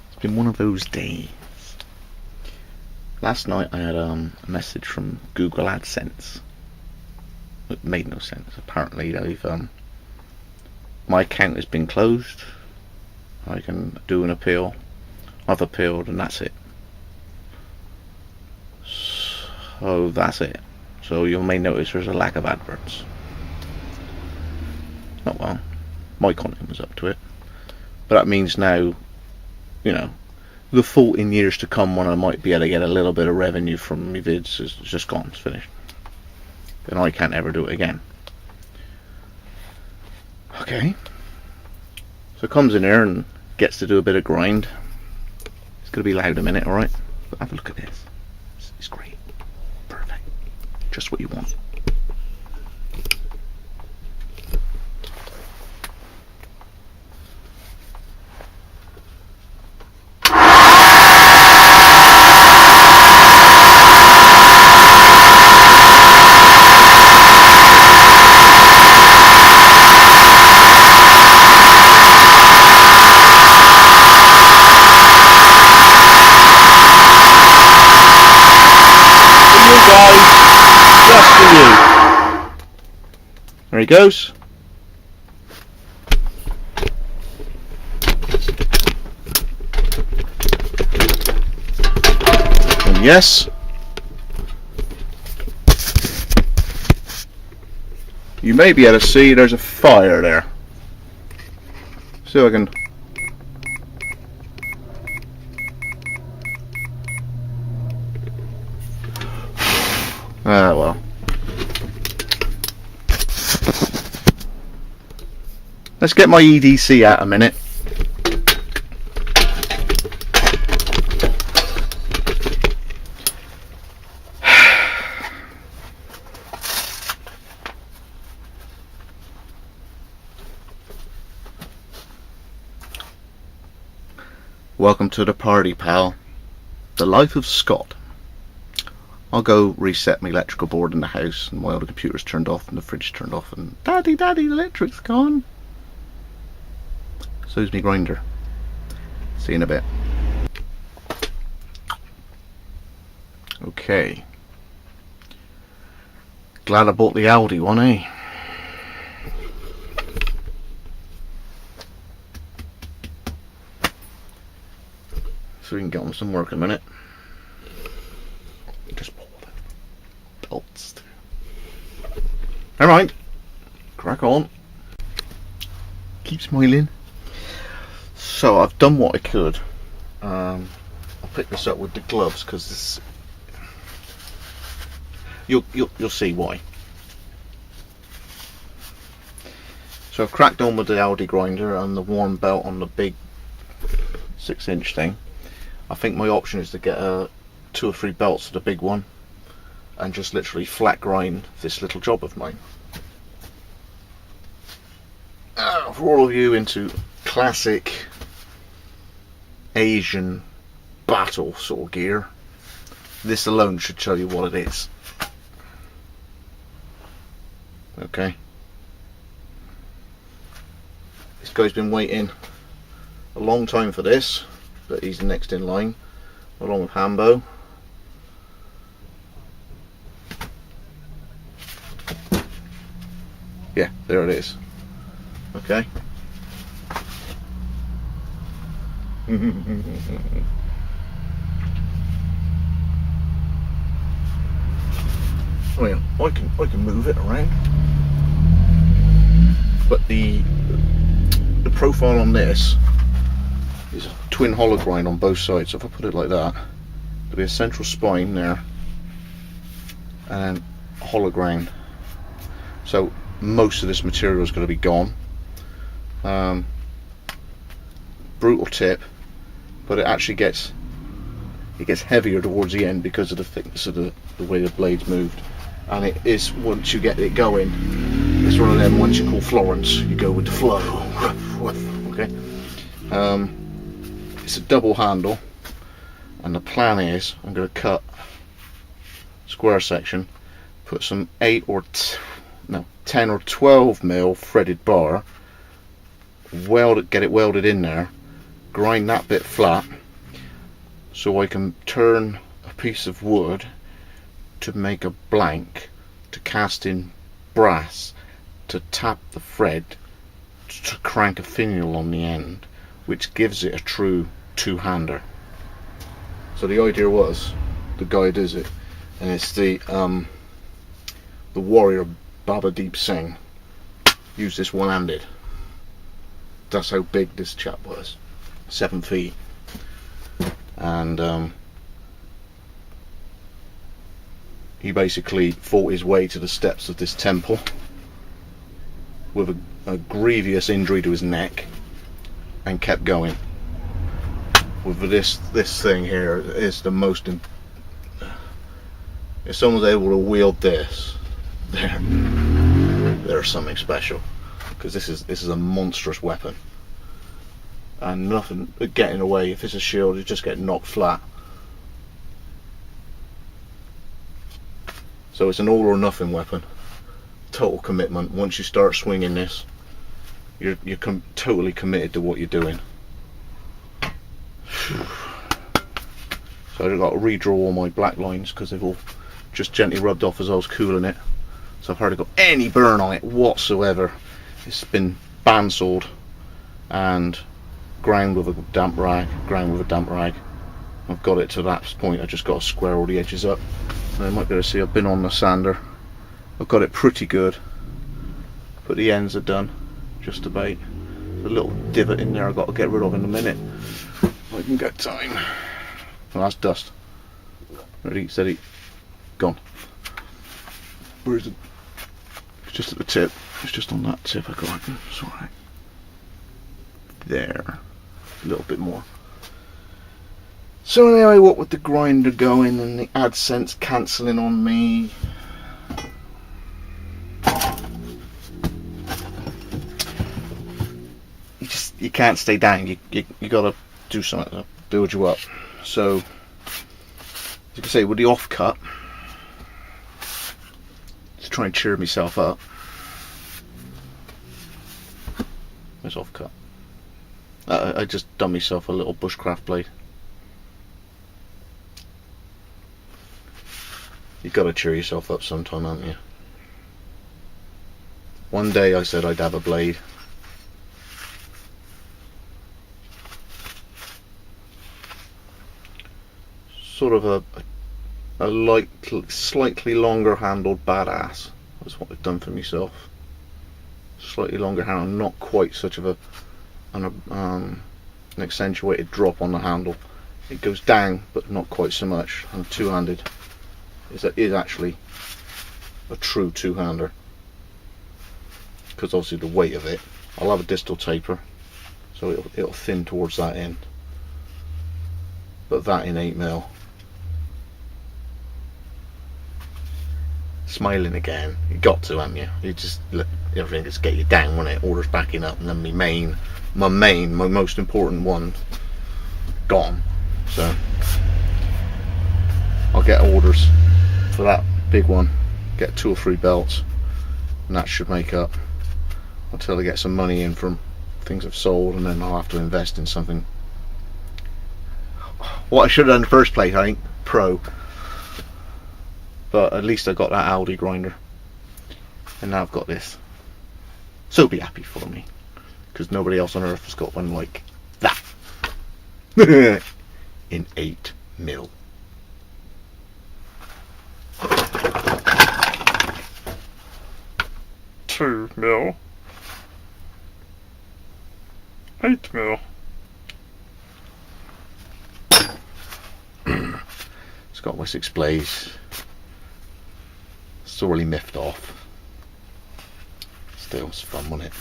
It's been one of those days. Last night I had a message from Google AdSense. It made no sense. Apparently they've my account has been closed. I can do an appeal. I've appealed and that's it. So that's it. So you may notice there's a lack of adverts. Oh well, my content was up to it. But that means now, you know, the thought in years to come when I might be able to get a little bit of revenue from my vids is just gone, it's finished. And I can't ever do it again. Okay. So comes in here and gets to do a bit of grind. It's going to be loud a minute, alright? But have a look at this. It's great. Perfect. Just what you want. There he goes. And yes, you may be able to see there's a fire there. So I can well. Let's get my EDC out a minute. Welcome to the party, pal. The life of Scott. I'll go reset my electrical board in the house, and my other computer's turned off and the fridge turned off, and Daddy, the electric's gone. So's me grinder. See you in a bit. Okay. Glad I bought the Audi one, eh? So we can get on some work in a minute. Just pull the belts. Alright. Crack on. Keep smiling. So I've done what I could. I'll pick this up with the gloves because this. You'll see why. So I've cracked on with the Audi grinder and the worn belt on the big 6-inch thing. I think my option is to get 2 or 3 belts to the big one and just literally flat grind this little job of mine. For all of you into classic Asian battle sort of gear, this alone should show you what it is. Okay. This guy's been waiting a long time for this, but he's next in line, along with Hambo. Yeah, there it is. Okay. I mean, I can move it around, but the profile on this is a twin hollow grind on both sides. So if I put it like that, there'll be a central spine there and a hollow grind. So most of this material is going to be gone. Brutal tip, but it actually gets heavier towards the end because of the thickness of the way the blade's moved. And it is, once you get it going, it's one of them, once you call Florence, you go with the flow. Okay. It's a double handle, and the plan is I'm going to cut square section, put some 10 or 12 mil threaded bar get it welded in there, grind that bit flat, so I can turn a piece of wood to make a blank, to cast in brass, to tap the thread, to crank a finial on the end, which gives it a true two-hander. So the idea was, the guy does it, and it's the warrior Baba Deep Singh used this one-handed. That's how big this chap was, 7 feet. And he basically fought his way to the steps of this temple with a grievous injury to his neck, and kept going. With this thing here is the most. If someone's able to wield this, there's something special, because this is a monstrous weapon, and nothing getting away. If it's a shield, you just get knocked flat. So it's an all or nothing weapon. Total commitment. Once you start swinging this, you're totally committed to what you're doing. So I've got to redraw all my black lines because they've all just gently rubbed off as I was cooling it. So I've hardly got any burn on it whatsoever. It's been bandsawed and ground with a damp rag, I've got it to that point. I just got to square all the edges up. And you might be able to see I've been on the sander. I've got it pretty good, but the ends are done, just about. There's a little divot in there I've got to get rid of in a minute. I can get time. Well, that's dust. Ready, steady, gone. Where is it? It's just at the tip. It's just on that tip I got it. It's alright. There. A little bit more. So anyway, what with the grinder going and the AdSense cancelling on me, you can't stay down. You gotta do something to build you up. So, as you can say, with the offcut, to try and cheer myself up. Where's offcut? I just done myself a little bushcraft blade. You've got to cheer yourself up sometime, haven't you? One day I said I'd have a blade. Sort of a light, slightly longer handled badass. That's what I've done for myself. Slightly longer handle, not quite such of an accentuated drop on the handle. It goes down, but not quite so much. And two-handed is actually a true two-hander, because obviously the weight of it. I'll have a distal taper, so it'll thin towards that end, but that in 8mm. Smiling again. You got to, haven't you? You just let everything just get you down when it orders backing up, and then my most important one gone. So I'll get orders for that big one, get 2 or 3 belts, and that should make up until I get some money in from things I've sold, and then I'll have to invest in something. What I should have done in the first place, I think, pro. But at least I got that Aldi grinder, and now I've got this. So be happy for me, because nobody else on earth has got one like that. In 8mm. Two mil. 8mm. It's got Wessex blaze. Sorely miffed off. Still, it's fun, wasn't it?